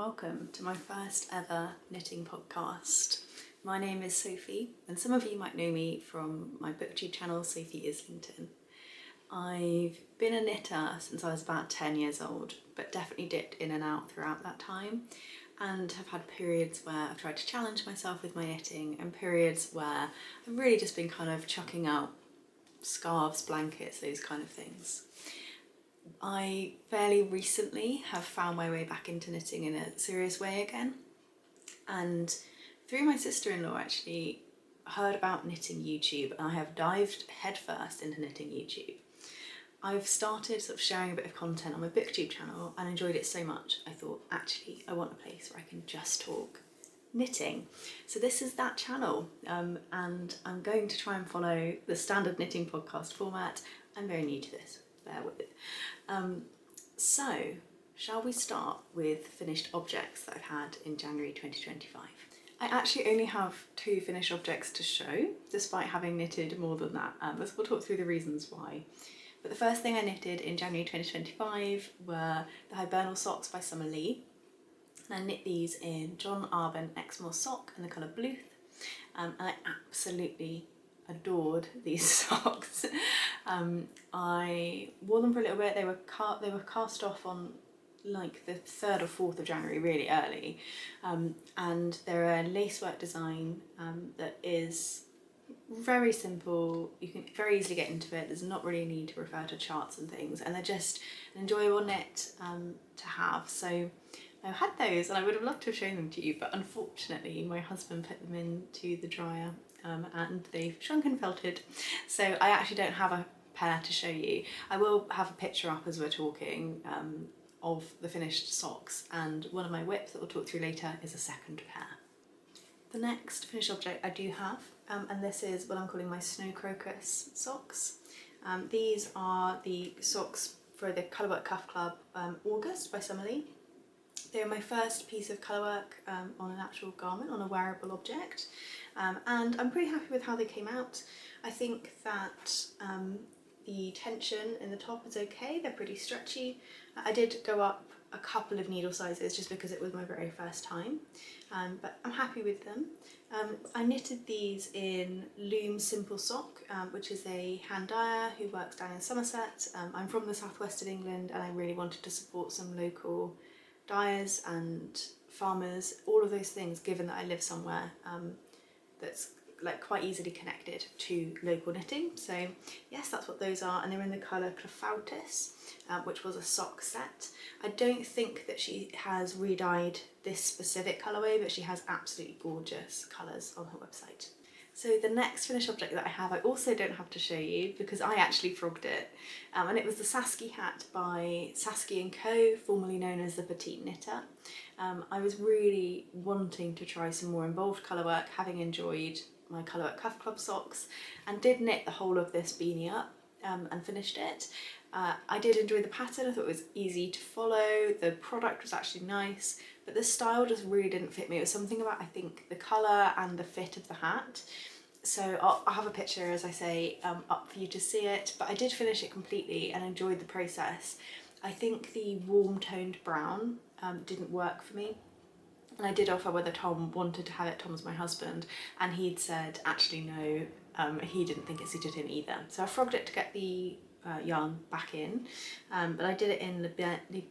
welcome to my first ever knitting podcast. My name is Sophie, and some of you might know me from my booktube channel, Sophie Islington. I've been a knitter since I was about 10 years old, but definitely dipped in and out throughout that time, and have had periods where I've tried to challenge myself with my knitting, and periods where I've really just been kind of chucking out scarves, blankets, those kind of things. I fairly recently have found my way back into knitting in a serious way again, and through my sister-in-law actually heard about knitting YouTube, and I have dived headfirst into knitting YouTube. I've started sort of sharing a bit of content on my booktube channel and enjoyed it so much I thought actually I want a place where I can just talk knitting. So this is that channel, and I'm going to try and follow the standard knitting podcast format. I'm very new to this, bear with it. So shall we start with finished objects that I've had in January 2025? I actually only have 2 finished objects to show, despite having knitted more than that, but we'll talk through the reasons why. But the first thing I knitted in January 2025 were the Hibernal socks by Summer Lee. And I knit these in John Arbon Exmoor sock in the colour Bluth, and I absolutely adored these socks. I wore them for a little bit. They were cast off on like the 3rd or 4th of January, really early, and they're a lacework design that is very simple. You can very easily get into it. There's not really a need to refer to charts and things, and they're just an enjoyable knit to have. So I had those, and I would have loved to have shown them to you, but unfortunately my husband put them into the dryer and they've shrunk and felted, so I actually don't have a pair to show you. I will have a picture up as we're talking of the finished socks, and one of my whips that we'll talk through later is a second pair. The next finished object I do have, and this is what I'm calling my Snow Crocus socks. These are the socks for the Colourwork Cuff Club August by Summer Lee. They're my first piece of colourwork on an actual garment, on a wearable object, and I'm pretty happy with how they came out. I think that the tension in the top is okay, they're pretty stretchy. I did go up a couple of needle sizes just because it was my very first time, but I'm happy with them. I knitted these in Loom Simple Sock, which is a hand dyer who works down in Somerset. I'm from the southwest of England, and I really wanted to support some local dyers and farmers, all of those things, given that I live somewhere that's like quite easily connected to local knitting. So yes, that's what those are, and they're in the colour Clefautus, which was a sock set. I don't think that she has re-dyed this specific colourway, but she has absolutely gorgeous colours on her website. So the next finished object that I have, I also don't have to show you because I actually frogged it, and it was the Saskie hat by Saskie & Co, formerly known as the Petite Knitter. I was really wanting to try some more involved colourwork, having enjoyed my Colourwork Cuff Club socks, and did knit the whole of this beanie up and finished it. I did enjoy the pattern. I thought it was easy to follow, the product was actually nice, but the style just really didn't fit me. It was something about, I think, the colour and the fit of the hat. So I'll have a picture, as I say, up for you to see it, but I did finish it completely and enjoyed the process. I think the warm toned brown didn't work for me, and I did offer whether Tom wanted to have it. Tom's my husband, and he'd said actually no, he didn't think it suited him either. So I frogged it to get the yarn back in, but I did it in Le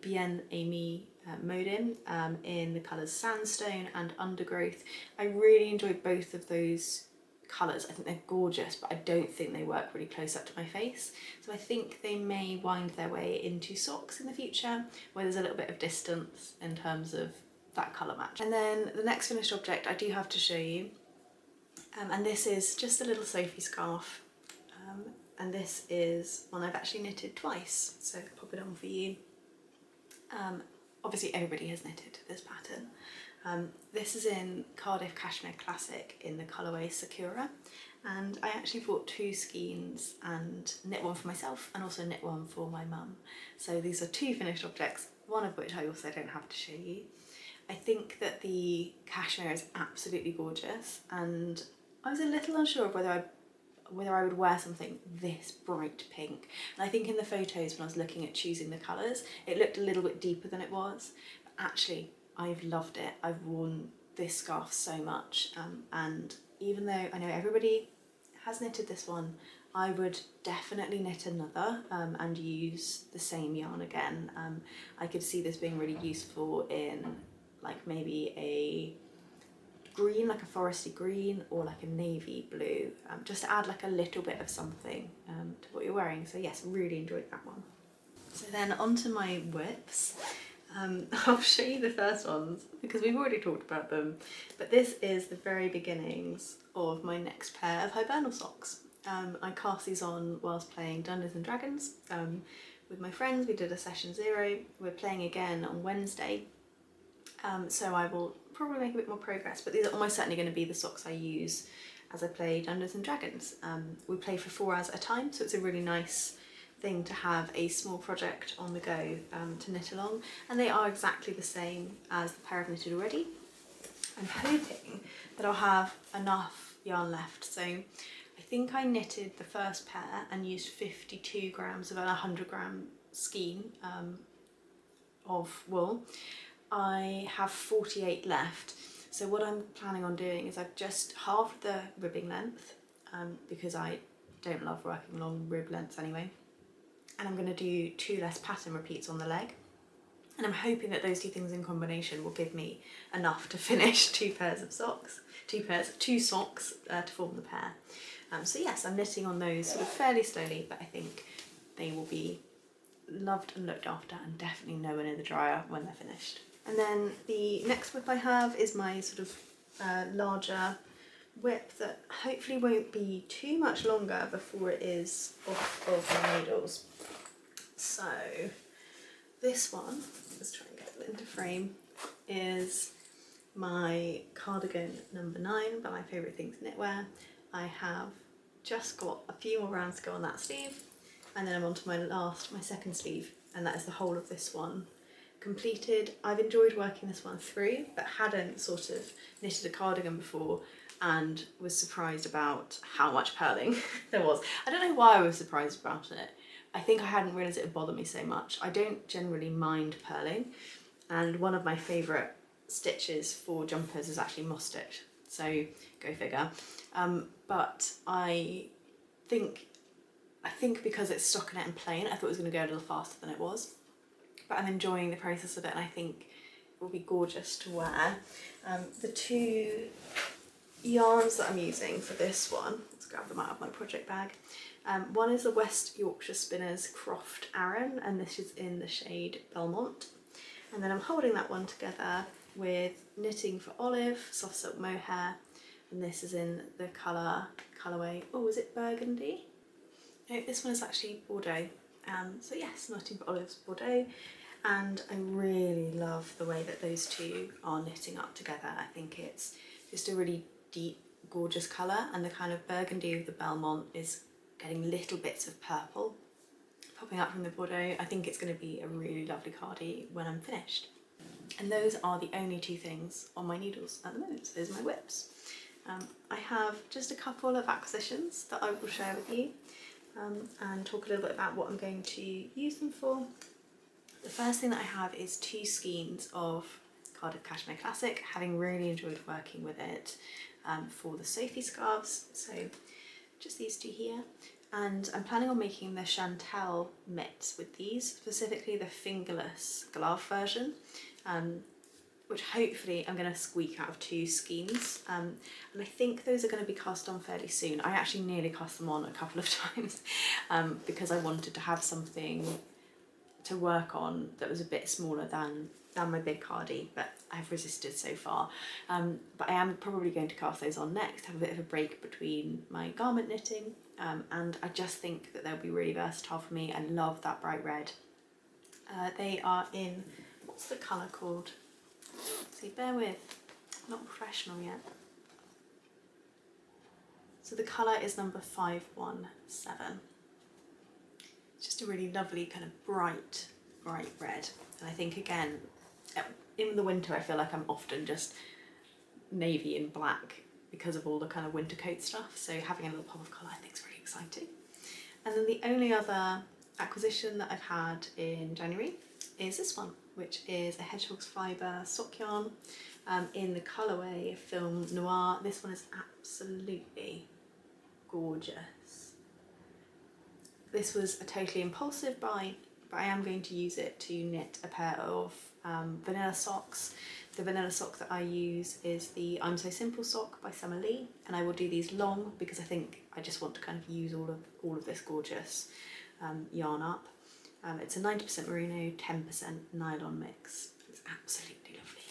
Bien Aimé Modin in the colours Sandstone and Undergrowth. I really enjoyed both of those colours. I think they're gorgeous, but I don't think they work really close up to my face. So I think they may wind their way into socks in the future, where there's a little bit of distance in terms of that colour match. And then the next finished object I do have to show you, and this is just a little Sophie scarf, and this is one I've actually knitted twice, so I'll pop it on for you. Obviously everybody has knitted this pattern. This is in Cardiff Cashmere Classic in the colourway Sakura, and I actually bought 2 skeins and knit one for myself and also knit one for my mum. So these are 2 finished objects, one of which I also don't have to show you. I think that the cashmere is absolutely gorgeous, and I was a little unsure of whether I would wear something this bright pink. And I think in the photos when I was looking at choosing the colours, it looked a little bit deeper than it was, but actually I've loved it. I've worn this scarf so much, and even though I know everybody has knitted this one, I would definitely knit another and use the same yarn again. I could see this being really useful in like maybe a green, like a foresty green, or like a navy blue, just to add like a little bit of something to what you're wearing. So yes, really enjoyed that one. So then onto my whips. I'll show you the first ones because we've already talked about them, but this is the very beginnings of my next pair of Hibernal socks. I cast these on whilst playing Dungeons and Dragons with my friends. We did a session 0. We're playing again on Wednesday, so I will probably make a bit more progress, but these are almost certainly going to be the socks I use as I play Dungeons and Dragons. We play for 4 hours at a time, so it's a really nice thing to have a small project on the go to knit along, and they are exactly the same as the pair I've knitted already. I'm hoping that I'll have enough yarn left. So I think I knitted the first pair and used 52 grams of a 100 gram skein of wool. I have 48 left, so what I'm planning on doing is I've just halved the ribbing length because I don't love working long rib lengths anyway, and I'm going to do 2 less pattern repeats on the leg, and I'm hoping that those 2 things in combination will give me enough to finish 2 pairs of socks, 2 socks to form the pair. So yes, I'm knitting on those sort of fairly slowly, but I think they will be loved and looked after and definitely nowhere near the dryer when they're finished. And then the next whip I have is my sort of larger whip that hopefully won't be too much longer before it is off of my needles. So this one, let's try and get it into frame, is my Cardigan number 9 by My Favourite Things Knitwear. I have just got a few more rounds to go on that sleeve, and then I'm on to my second sleeve, and that is the whole of this one completed. I've enjoyed working this one through, but hadn't sort of knitted a cardigan before and was surprised about how much purling there was. I don't know why I was surprised about it. I think I hadn't realised it would bother me so much. I don't generally mind purling, and one of my favourite stitches for jumpers is actually moss stitch, so go figure. But I think because it's stockinette and plain, I thought it was going to go a little faster than it was. But I'm enjoying the process of it, and I think it will be gorgeous to wear. The 2 yarns that I'm using for this one, let's grab them out of my project bag. One is the West Yorkshire Spinners Croft Aran, and this is in the shade Belmont. And then I'm holding that one together with Knitting for Olive, Soft Silk Mohair, and this is in the colourway, oh, is it Burgundy? No, this one is actually Bordeaux. So yes, Knitting for Olive's Bordeaux, and I really love the way that those 2 are knitting up together. I think it's just a really deep, gorgeous colour, and the kind of burgundy of the Belmont is getting little bits of purple popping up from the Bordeaux. I think it's going to be a really lovely cardi when I'm finished. And those are the only 2 things on my needles at the moment, so those are my whips. I have just a couple of acquisitions that I will share with you and talk a little bit about what I'm going to use them for. The first thing that I have is 2 skeins of Cardiff Cashmere Classic, having really enjoyed working with it for the Sophie scarves, so just these 2 here. And I'm planning on making the Chantel mitts with these, specifically the fingerless glove version, which hopefully I'm going to squeak out of 2 skeins, and I think those are going to be cast on fairly soon. I actually nearly cast them on a couple of times because I wanted to have something to work on that was a bit smaller than my big cardi, but I've resisted so far. But I am probably going to cast those on next, have a bit of a break between my garment knitting, and I just think that they'll be really versatile for me. I love that bright red. They are in, what's the colour called? See, bear with, not professional yet. So the colour is number 517. It's just a really lovely kind of bright red. And I think again, in the winter I feel like I'm often just navy and black because of all the kind of winter coat stuff. So having a little pop of colour I think is really exciting. And then the only other acquisition that I've had in January is this one, which is a hedgehog's fibre sock yarn in the colourway Film Noir. This one is absolutely gorgeous. This was a totally impulsive buy, but I am going to use it to knit a pair of vanilla socks. The vanilla sock that I use is the I'm So Simple sock by Summer Lee, and I will do these long because I think I just want to kind of use all of this gorgeous yarn up. It's a 90% merino, 10% nylon mix. It's absolutely lovely.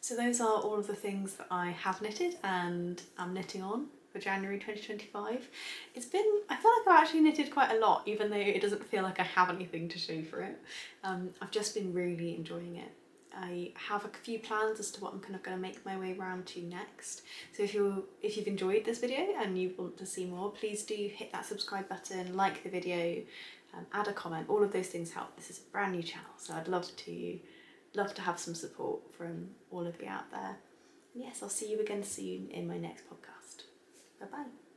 So those are all of the things that I have knitted and I'm knitting on for January 2025. I feel like I've actually knitted quite a lot, even though it doesn't feel like I have anything to show for it. I've just been really enjoying it. I have a few plans as to what I'm kind of going to make my way around to next. So if you've enjoyed this video and you want to see more, please do hit that subscribe button, like the video, add a comment. All of those things help. This is a brand new channel, so I'd love to have some support from all of you out there. And yes, I'll see you again soon in my next podcast. Bye bye.